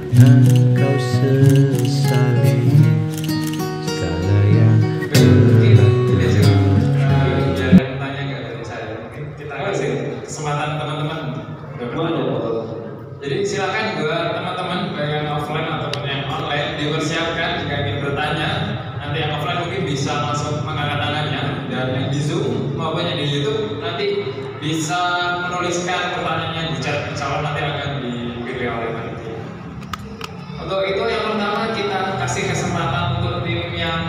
Engkau sesali segala yang telah Biar yang tanya nggak dari saya, mungkin kita kasih kesempatan teman-teman bertanya. Jadi silakan buat teman-teman baik yang offline ataupun yang online dipersiapkan jika ingin bertanya. Nanti yang offline mungkin bisa langsung mengangkat tangannya, dan yang di Zoom maupun yang di YouTube nanti bisa menuliskan pertanyaannya di chat. Insya Allah nanti akan dipilih oleh panitia. Untuk itu yang pertama kita kasih kesempatan untuk tim yang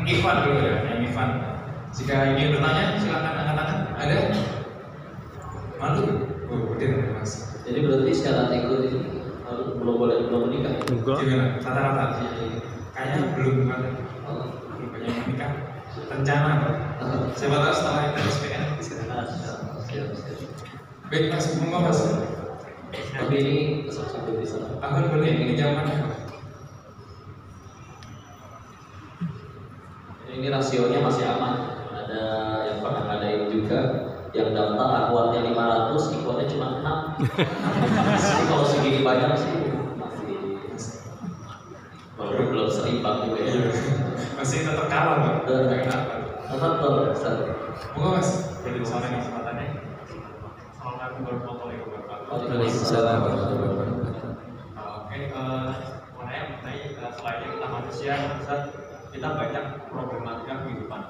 Ivan dulu ya, yang Ivan. Jika ingin bertanya silakan angkat tangan. Ada? Malu? Oh, udah mas. Jadi berarti syarat ikut ini belum menikah. Gimana? Rata-rata kayaknya belum kan? Belum banyak yang menikah. Rencana Pak. Siapa tahu setelah itu SPN bisa. Baik mas, monggo mas. Tapi ini sampai di sana. Ahun boleh ini zamannya. Ini rasionya masih aman. Ada yang pernah ngadain juga, yang daftar akhwatnya 500, ikhwatnya cuma 6. Jadi kalau segini banyak sih masih walaupun belum seimbang juga ya. Masih tetap kalah Pak. Kenapa? Tetap terbesar. Monggo mas. Boleh disampaikan kesempatannya. Assalamualaikum warahmatullahi wabarakatuh. Waalaikumsalam warahmatullahi wabarakatuh. Oke, mau nanya mengenai selain kita manusia, Ustaz, kita banyak problematika kehidupan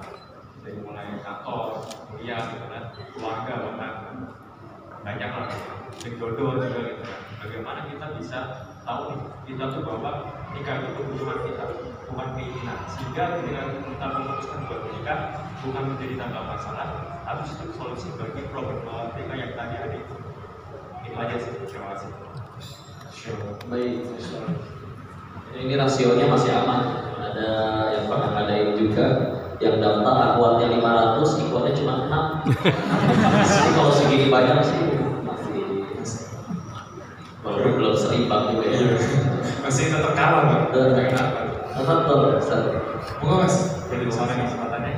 dari mulai kantor, kuliah, gitu kan, keluarga bahkan banyak lah, jodoh juga gitu kan. Bagaimana kita bisa tahu nih, kita tuh bahwa nikah itu kebutuhan kita, bukan keinginan, sehingga dengan kita memutuskan buat menikah bukan menjadi tambah masalah, tapi itu solusi bagi problematika yang tadi ada itu. Itu aja sih, terima kasih. Baik, ini rasionya masih aman. Ada yang pernah ngadain juga, yang daftar akhwatnya 500, ikhwatnya cuma 6. Jadi kalau segini banyak sih masih walaupun belum seimbang juga ya. Masih tetap kalah Pak. Kenapa? Tetap terbesar. Monggo mas, boleh disampaikan kesempatannya.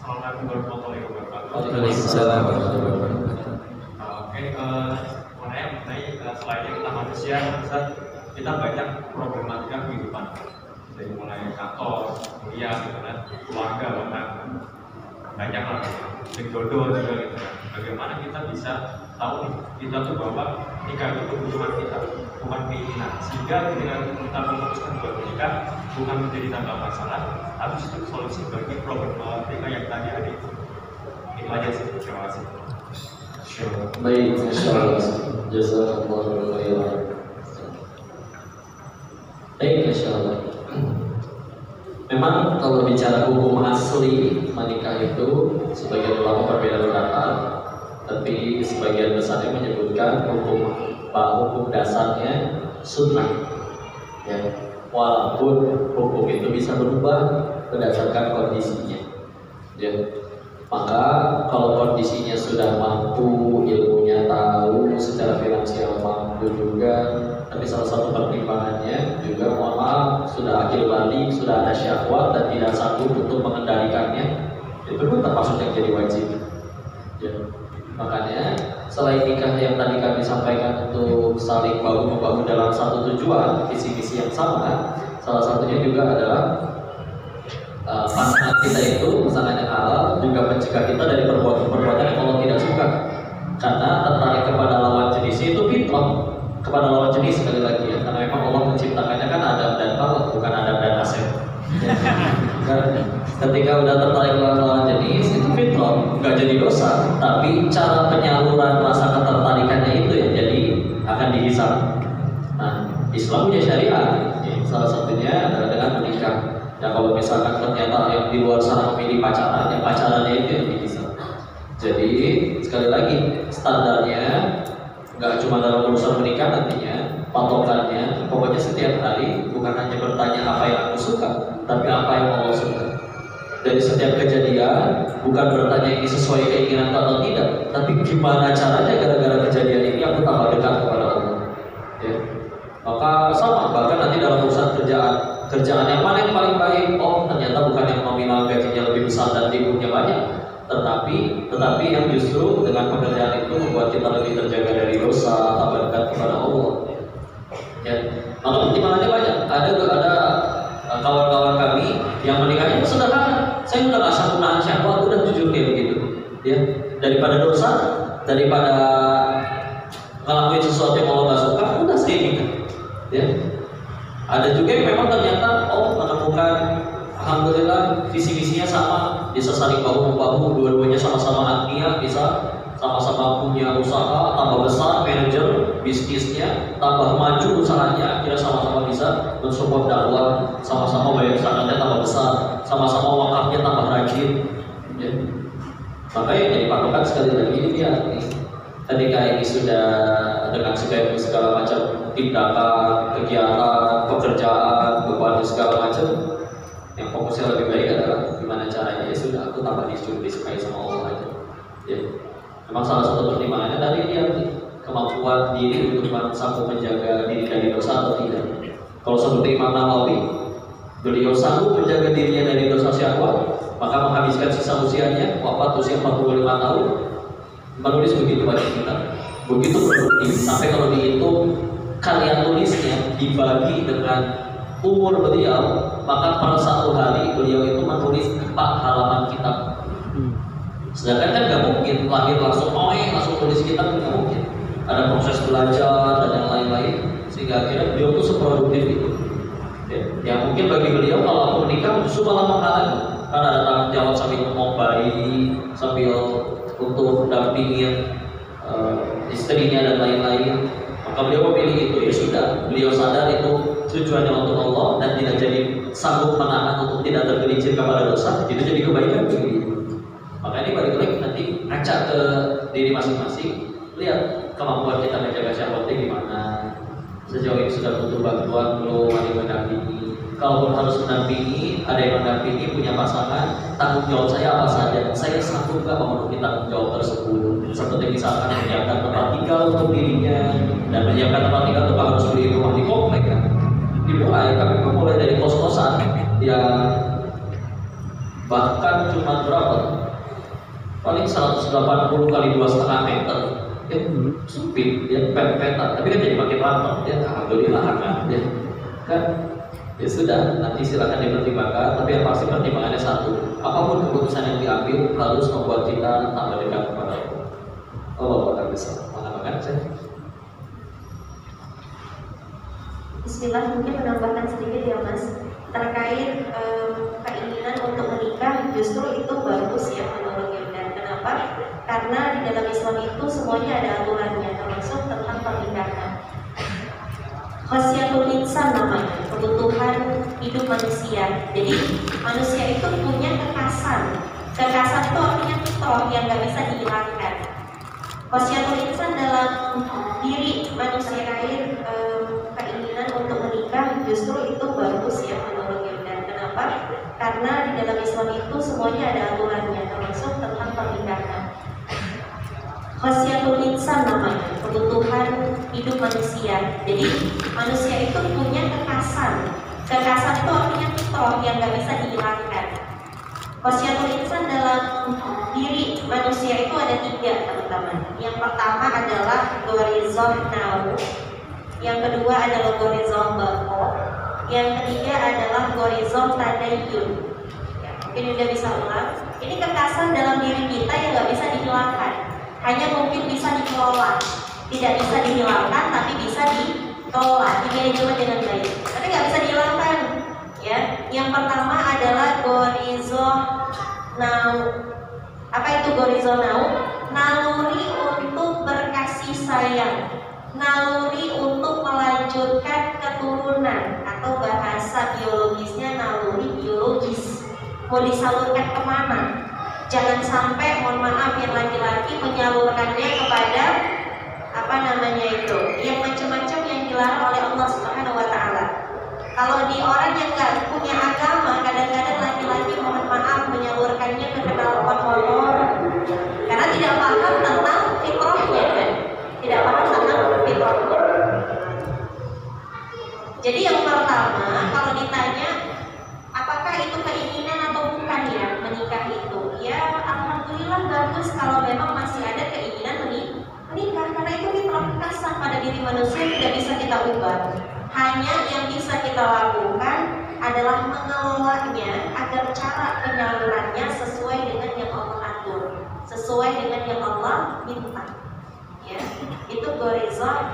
Assalamualaikum warahmatullahi wabarakatuh. Waalaikumsalam warahmatullahi wabarakatuh. Oke, mau nanya mengenai selain kita manusia, Ustaz, kita banyak problematika kehidupan dari mulai kantor, kuliah, gitu kan, keluarga bahkan banyak lah, jodoh juga gitu kan. Bagaimana kita bisa tahu nih, kita tuh bahwa nikah itu kebutuhan kita, bukan keinginan, sehingga dengan kita memutuskan buat menikah bukan menjadi tambah masalah, tapi itu solusi bagi problematika yang tadi ada itu. Itu aja sih, terima kasih. Baik, insyaallah. Jazakallahu khairan. Baik, insyaallah. Memang kalau bicara hukum asli menikah itu sebagian ulama berbeda pendapat, tapi sebagian besarnya menyebutkan hukum dasarnya sunnah. Ya, walaupun hukum itu bisa berubah berdasarkan kondisinya. Ya, maka kalau kondisinya sudah mampu, ilmunya tahu, secara finansial mampu juga, tapi salah satu pertimbangannya juga mohon maaf sudah akil balik, sudah ada syahwat dan tidak sanggup untuk mengendalikannya, itu pun termasuk yang jadi wajib. Ya. Makanya selain nikah yang tadi kami sampaikan untuk saling bahu membahu dalam satu tujuan, visi-visi yang sama, salah satunya juga adalah pasangan kita itu, pasangan yang halal juga mencegah kita dari perbuatan-perbuatan yang Allah tidak suka. Karena tertarik kepada lawan jenisnya itu fitrah, kepada lawan jenis sekali lagi ya. Karena memang Allah menciptakannya kan Adam dan Hawa, bukan Adam dan Asep. Ketika udah tertarik kepada lawan jenis itu fitrah, nggak jadi dosa. Tapi cara penyaluran rasa ketertarikannya itu ya jadi akan dihisab. Nah, Islam punya syariat, ya, salah satunya adalah dengan menikah. Ya kalau misalkan ternyata yang di luar sana memilih pacaran, ya pacarannya itu yang dihisab. Jadi sekali lagi standarnya nggak cuma dalam urusan menikah nantinya, patokannya pokoknya setiap hari bukan hanya bertanya apa yang aku suka, tapi apa yang Allah suka. Dari setiap kejadian bukan bertanya ini sesuai keinginan atau tidak, tapi gimana caranya gara-gara kejadian ini aku tambah dekat kepada Allah. Ya. Maka sama, bahkan nanti dalam urusan kerjaan yang mana yang paling baik, oh ternyata bukan yang nominal gajinya lebih besar dan liburnya banyak, tetapi yang justru dengan pekerjaan itu membuat kita lebih terjaga dari dosa, tambah dekat kepada Allah. Ya, kalau pertimbangannya banyak. Ada kawan-kawan kami yang menikahnya sederhana. Saya udah nggak sanggup nahan syahwat, udah jujur kayak begitu. Ya, daripada dosa, daripada ngelakuin sesuatu yang Allah nggak suka, udah saya nikah. Ya, ada juga yang memang ternyata menemukan, alhamdulillah visi misinya sama, bisa saling bahu membahu, dua-duanya sama-sama agnia, bisa sama-sama punya usaha, tambah besar manajer bisnisnya, tambah maju usahanya, akhirnya sama-sama bisa mensupport dakwah, sama-sama bayar zakatnya tambah besar, sama-sama wakafnya tambah rajin. Ya. Maka yang jadi patokan sekali lagi ini dia, ketika ini sudah dengan segala macam tindakan, kegiatan, pekerjaan, beban segala macam, yang fokusnya lebih baik adalah gimana caranya ya sudah aku tambah disukai sama Allah aja. Ya. Memang salah satu pertimbangannya tadi dia kemampuan diri untuk sanggup menjaga diri dari dosa atau tidak. Kalau seperti Imam Nawawi, beliau sanggup menjaga dirinya dari dosa syahwat, maka menghabiskan sisa usianya, wafat usia 45 tahun, menulis begitu banyak kitab, begitu produktif. Sampai kalau dihitung karya tulisnya dibagi dengan umur beliau, maka per satu hari beliau itu menulis 4 halaman kitab. Sedangkan kan nggak mungkin lahir langsung tulis kitab, nggak mungkin. Ada proses belajar dan yang lain-lain, sehingga akhirnya beliau tuh seproduktif itu. Ya mungkin bagi beliau kalau aku menikah justru malah menghalangi, karena ada tanggung jawab sambil ngomong bayi, sambil untuk mendampingin istrinya dan lain-lain. Maka beliau memilih itu, ya sudah. Beliau sadar itu tujuannya untuk Allah dan tidak jadi sanggup menahan untuk tidak tergelincir kepada dosa, itu jadi kebaikan bagi dia. Maka ini balik lagi nanti ngacak ke diri masing-masing, lihat kemampuan kita menjaga syahwatnya gimana, sejauh ini sudah butuh bantuan belum, ada yang mendampingi. Kalaupun harus mendampingi, ada yang mendampingi, punya pasangan, tanggung jawab saya apa saja, saya sanggup nggak memenuhi tanggung jawab tersebut. Seperti misalkan menyiapkan tempat tinggal untuk dirinya, dan menyiapkan tempat tinggal itu harus beli rumah di komplek kan. Dimulai, kami memulai dari kos-kosan yang bahkan cuma berapa? Paling 180 kali 2,5 meter, ya sempit, ya pet-petan, tapi kan jadi makin rantau, ya alhamdulillah ya kan, ya sudah, nanti silakan dipertimbangkan, tapi yang pasti pertimbangannya satu, apapun keputusan yang diambil harus membuat kita tambah dekat kepada Allah. Allah akan bisa menambahkan saya. Bismillah, mungkin menambahkan sedikit ya Mas, terkait keinginan untuk menikah, justru itu bagus ya menurut Yunda. Kenapa? Karena di dalam Islam itu semuanya ada aturannya, termasuk tentang pernikahan. Khasiatul insan namanya, kebutuhan hidup manusia. Jadi manusia itu punya kekasan. Kekasan itu artinya fitrah yang nggak bisa dihilangkan. Khasiatul insan dalam diri manusia keinginan untuk menikah, justru itu bagus ya menurut Yunda. Kenapa? Karena di dalam Islam itu semuanya ada aturannya, termasuk tentang pernikahan. Khasiatul insan namanya, kebutuhan hidup manusia. Jadi manusia itu punya kekasan. Kekasan itu artinya fitrah yang nggak bisa dihilangkan. Khasiatul insan dalam diri manusia itu ada 3 teman-teman. Yang pertama adalah gorizon nau, yang kedua adalah gorizon bako, yang ketiga adalah gorizon tadayun. Ya, mungkin udah bisa ulang. Ini kekasan dalam diri kita yang nggak bisa dihilangkan. Hanya mungkin bisa dikelola, tidak bisa dihilangkan, tapi bisa dikelola, dimanajemen dengan baik. Tapi nggak bisa dihilangkan. Ya, yang pertama adalah gorizonau. Apa itu gorizonau? Naluri untuk berkasih sayang, naluri untuk melanjutkan keturunan, atau bahasa biologisnya naluri biologis. Mau disalurkan kemana? Jangan sampai, mohon maaf, yang laki-laki menyalurkannya kepada yang macam-macam yang dilarang oleh Allah Subhanahu wa Ta'ala. Kalau di orang yang nggak punya agama, kadang-kadang laki-laki mohon maaf menyalurkannya ke knalpot motor karena tidak paham tentang fitrahnya, kan? Tidak paham tentang fitrahnya. Jadi yang pertama, kalau ditanya apakah itu keinginan atau bukan ya menikah itu, ya alhamdulillah bagus kalau memang masih ada keinginan menikah, karena itu fitrah kasar pada diri manusia, tidak bisa kita ubah. Hanya yang bisa kita lakukan adalah mengelolanya agar cara penyalurannya sesuai dengan yang Allah atur, sesuai dengan yang Allah minta. Ya, itu goriza,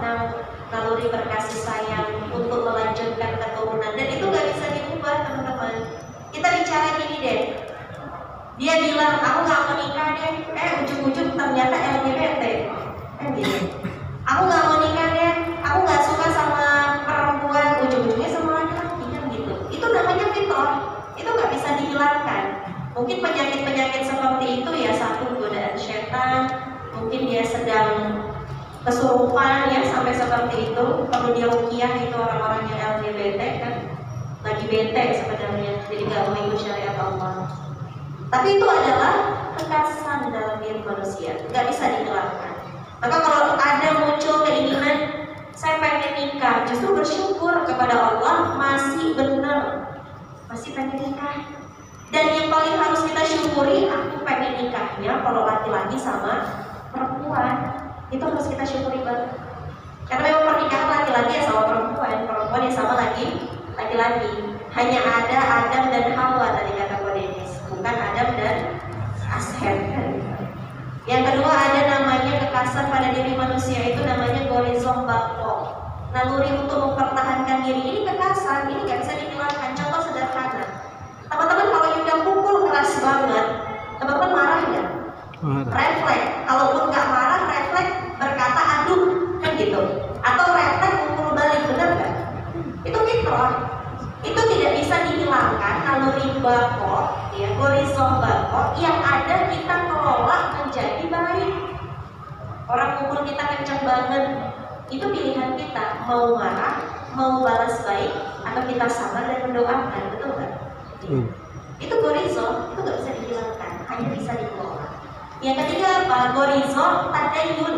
naluri berkasih sayang untuk melanjutkan keturunan, dan itu gak bisa diubah teman-teman. Kita bicara gini deh, dia bilang aku gak mau nikah deh, ujung-ujung ternyata LGBT, gitu. Aku gak mau nikah deh, aku gak suka sama perempuan, ujung-ujungnya sama laki-laki, kan gitu. Itu namanya fitrah, itu gak bisa dihilangkan. Mungkin penyakit-penyakit seperti itu ya, satu godaan setan, mungkin dia sedang kesurupan ya sampai seperti itu, perlu diruqyah itu orang-orang yang LGBT kan, lagi bete sebenarnya, jadi nggak mau ikut syariat Allah. Tapi itu adalah kekasan dalam diri manusia, nggak bisa dihilangkan. Maka kalau ada muncul keinginan saya pengen nikah, justru bersyukur kepada Allah masih benar, masih pengen nikah. Dan yang paling harus kita syukuri, aku pengen nikahnya kalau laki-laki sama perempuan, itu harus kita syukuri banget. Karena memang pernikahan laki-laki ya sama perempuan, perempuan ya sama laki-laki. Hanya ada Adam dan Hawa tadi kata Pak Denis, bukan Adam dan Asher. Yang kedua ada namanya kekasan pada diri manusia, itu namanya gorizom bako, naluri untuk mempertahankan diri. Ini kekasan, ini nggak bisa dihilangkan. Contoh sederhana, teman-teman kalau udah pukul keras banget, teman-teman marah nggak? Refleks, kalaupun nggak marah, refleks berkata aduh, kan gitu. Atau refleks pukul balik, benar nggak? Itu fitrah, itu tidak bisa dihilangkan. Naluri bako, ya, gorizom bako yang ada kita kelola menjadi baik. Orang pukul kita kencang banget, itu pilihan kita, mau marah, mau balas baik, atau kita sabar dan mendoakan, betul nggak? Itu gorizom, itu nggak bisa dihilangkan, hanya bisa dikelola. Yang ketiga apa? Gorizom tadayun,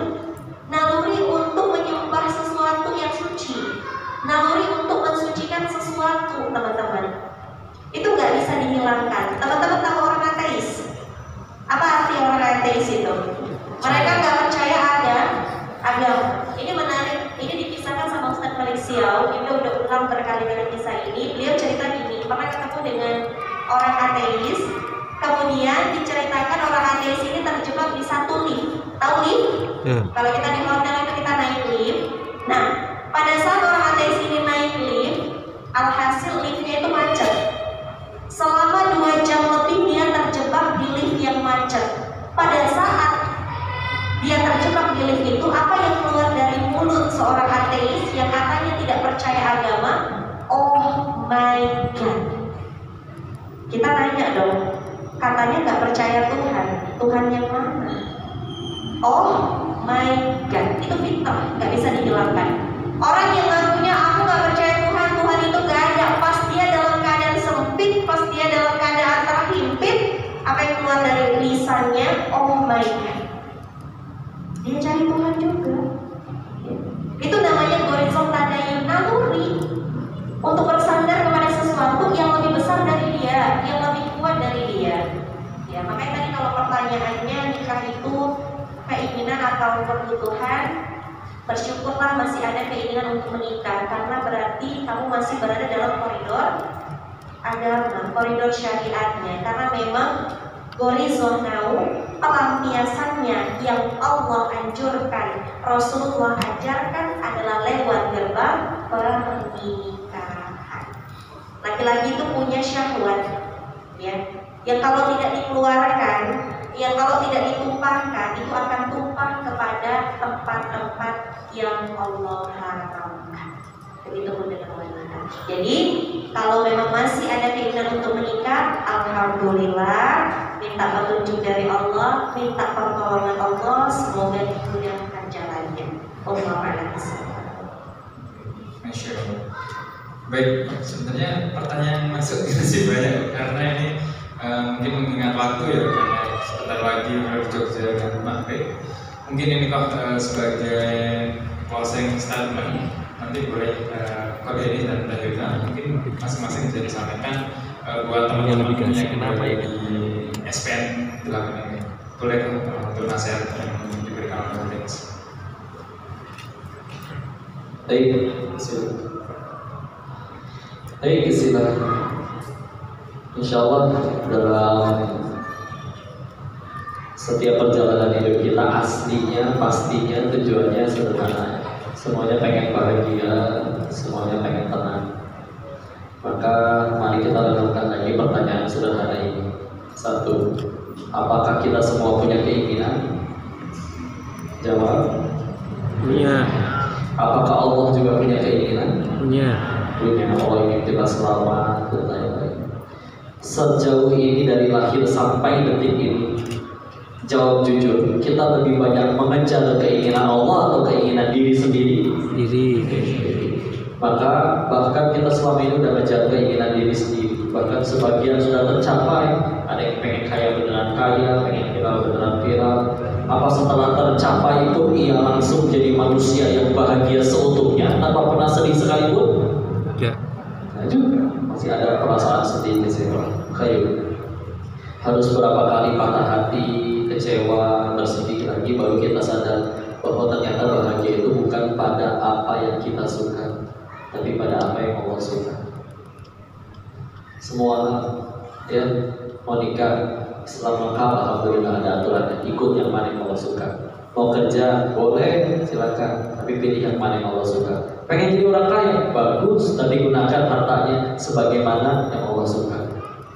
naluri untuk menyembah sesuatu yang suci, naluri untuk mensucikan sesuatu, teman-teman. Itu nggak bisa dihilangkan. Teman-teman tahu orang ateis? Apa arti orang ateis itu? Mereka nggak percaya ada agama. Ini menarik. Ini dipisahkan sama Ustaz Malik Siau. Kita udah ulang berkali-kali kisah ini. Beliau cerita gini, pernah ketemu dengan orang ateis. Kemudian diceritakan orang ateis ini terjebak di satu lift. Tahu lift? Kalau kita di hotel itu kita naik lift. Nah, pada saat orang ateis ini naik lift, alhasil liftnya itu macet. Selama 2 jam lebih dia terjebak di lift yang macet. Pada saat dia terjebak di lift itu, apa yang keluar dari mulut seorang ateis yang katanya tidak percaya agama? Oh my God. Kita nanya dong, katanya nggak percaya Tuhan, Tuhan yang mana? Oh my God, itu fitrah, nggak bisa dihilangkan. Orang yang ngakunya aku nggak percaya Tuhan, Tuhan itu nggak ada, pas dia dalam keadaan sempit, pas dia dalam keadaan terhimpit, apa yang keluar dari lisannya? Oh my God, dia cari Tuhan juga. Itu namanya gorizom tadayun, naluri untuk bersandar kepada sesuatu yang lebih besar dari dia, yang lebih kuat dari dia. Ya, makanya tadi kalau pertanyaannya nikah itu keinginan atau kebutuhan, bersyukurlah masih ada keinginan untuk menikah, karena berarti kamu masih berada dalam koridor agama, koridor syariatnya. Karena memang gorizon nau, pelampiasannya yang Allah anjurkan, Rasulullah ajarkan adalah lewat gerbang pernikahan. Laki-laki itu punya syahwat, ya, yang kalau tidak dikeluarkan, yang kalau tidak ditumpahkan, itu akan tumpah kepada tempat-tempat yang Allah haramkan. Begitu pun dengan wanita. Jadi kalau memang masih ada keinginan untuk menikah, alhamdulillah, minta petunjuk dari Allah, minta pertolongan Allah, semoga dimudahkan jalannya. Allahu a'lam. Masya Allah. Baik, sebenarnya pertanyaan masuk masih banyak karena ini mungkin mengingat waktu ya, karena sebentar lagi dari Jogja dan Maghrib. Mungkin ini kok sebagai closing statement, nanti boleh Kak Denny dan Mbak Yuna mungkin masing-masing bisa disampaikan buat teman-teman yang kenapa ya di SPN belakang ini. Boleh untuk nasihat yang diberikan oleh Denny. Baik, Baik, istilah. Insya Allah dalam setiap perjalanan hidup kita aslinya, pastinya tujuannya sederhana. Semuanya pengen bahagia, semuanya pengen tenang. Maka mari kita renungkan lagi pertanyaan sederhana ini. Satu, apakah kita semua punya keinginan? Jawab. Punya. Apakah Allah juga punya keinginan? Punya. Punya. Allah ingin kita selamat dan lain-lain. Sejauh ini dari lahir sampai detik ini, jawab jujur, kita lebih banyak mengejar keinginan Allah atau keinginan diri sendiri? Diri. Maka bahkan kita selama ini udah mengejar keinginan diri sendiri. Bahkan sebagian sudah tercapai. Ada yang pengen kaya beneran kaya, pengen viral beneran viral. Apa setelah tercapai pun ia langsung jadi manusia yang bahagia seutuhnya tanpa pernah sedih sekalipun? Ya. Nah juga masih ada perasaan sedih di sini. Kayu. Harus berapa kali patah hati, kecewa, bersedih lagi baru kita sadar bahwa ternyata bahagia itu bukan pada apa yang kita suka, tapi pada apa yang Allah suka. Semua ya mau nikah Islam maka alhamdulillah ada aturannya, ikut yang mana yang Allah suka. Mau kerja boleh silakan, tapi pilih yang mana yang Allah suka. Pengen jadi orang kaya bagus, tapi gunakan hartanya sebagaimana yang Allah suka.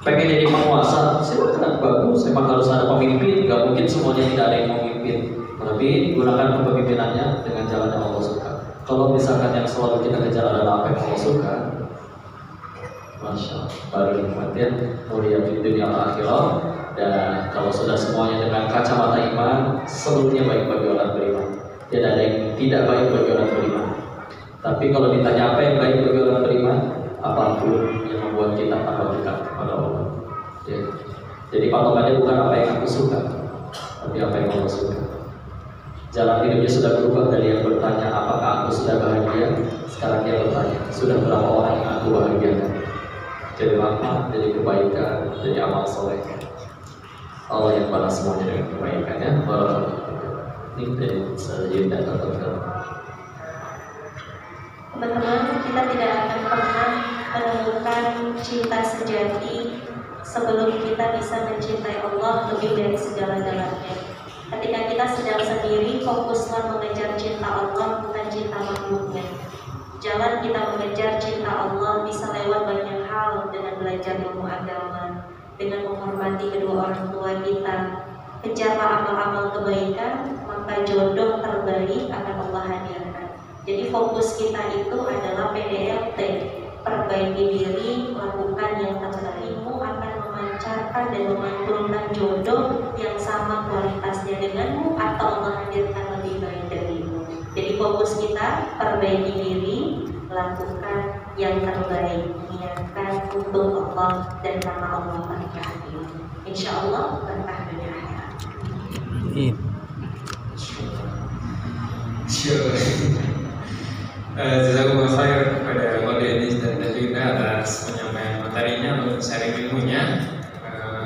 Pengen jadi penguasa silakan bagus, memang harus ada pemimpin, nggak mungkin semuanya tidak ada yang memimpin. Tapi gunakan kepemimpinannya dengan jalan yang Allah suka. Kalau misalkan yang selalu kita kejar adalah apa yang Allah suka, Masya Allah, baru nikmatnya mulia di dunia akhirat. Dan kalau sudah semuanya dengan kacamata iman, seluruhnya baik bagi orang beriman. Tidak ada yang tidak baik bagi orang beriman. Tapi kalau ditanya apa yang baik bagi orang beriman, apapun yang membuat kita tambah dekat kepada Allah. Ya. Jadi patokannya bukan apa yang aku suka, tapi apa yang Allah suka. Jalan hidupnya sudah berubah dari yang bertanya apakah aku sudah bahagia, sekarang dia bertanya sudah berapa orang yang aku bahagiakan. Jadi rahmat, jadi kebaikan, jadi amal soleh. Allah yang balas semuanya dengan kebaikannya. Ini dari sahaja dan teman-teman. Teman-teman, kita tidak akan pernah menemukan cinta sejati sebelum kita bisa mencintai Allah lebih dari segala-galanya. Ketika kita sedang sendiri, fokuslah mengejar cinta Allah, bukan cinta makhluknya. Jalan kita mengejar cinta Allah bisa lewat banyak hal, dengan belajar ilmu agama, dengan menghormati kedua orang tua kita. Kejarlah amal-amal kebaikan, maka jodoh terbaik akan Allah hadirkan. Jadi fokus kita itu adalah PDLT, perbaiki diri, lakukan yang terbaikmu akan memancarkan dan memantulkan jodoh yang sama kualitasnya denganmu atau Allah hadirkan lebih baik darimu. Jadi fokus kita perbaiki diri, lakukan yang terbaik, niatkan untuk Allah dan nama Allah pada hati. Insya Allah berkah dunia akhirat. Jazakumullah khair kepada Wali Enis dan Davina atas penyampaian materinya untuk sharing ilmunya.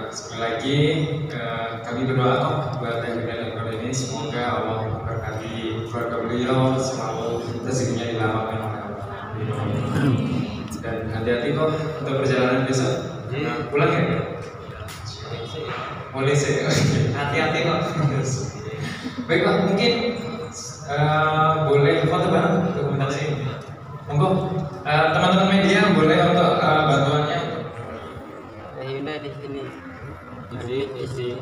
Sekali lagi kami berdoa buat Davina dan Wali Enis, semoga Allah memberkati keluarga beliau, selalu rezekinya dilapangkan oleh Allah. Dan hati-hati kok untuk perjalanan besok. Pulang ya? Boleh sih. Hati-hati kok. Baik Pak, mungkin boleh foto bareng dokumentasi ini. Monggo teman-teman media boleh untuk bantuannya. Ayo di sini. Di sini.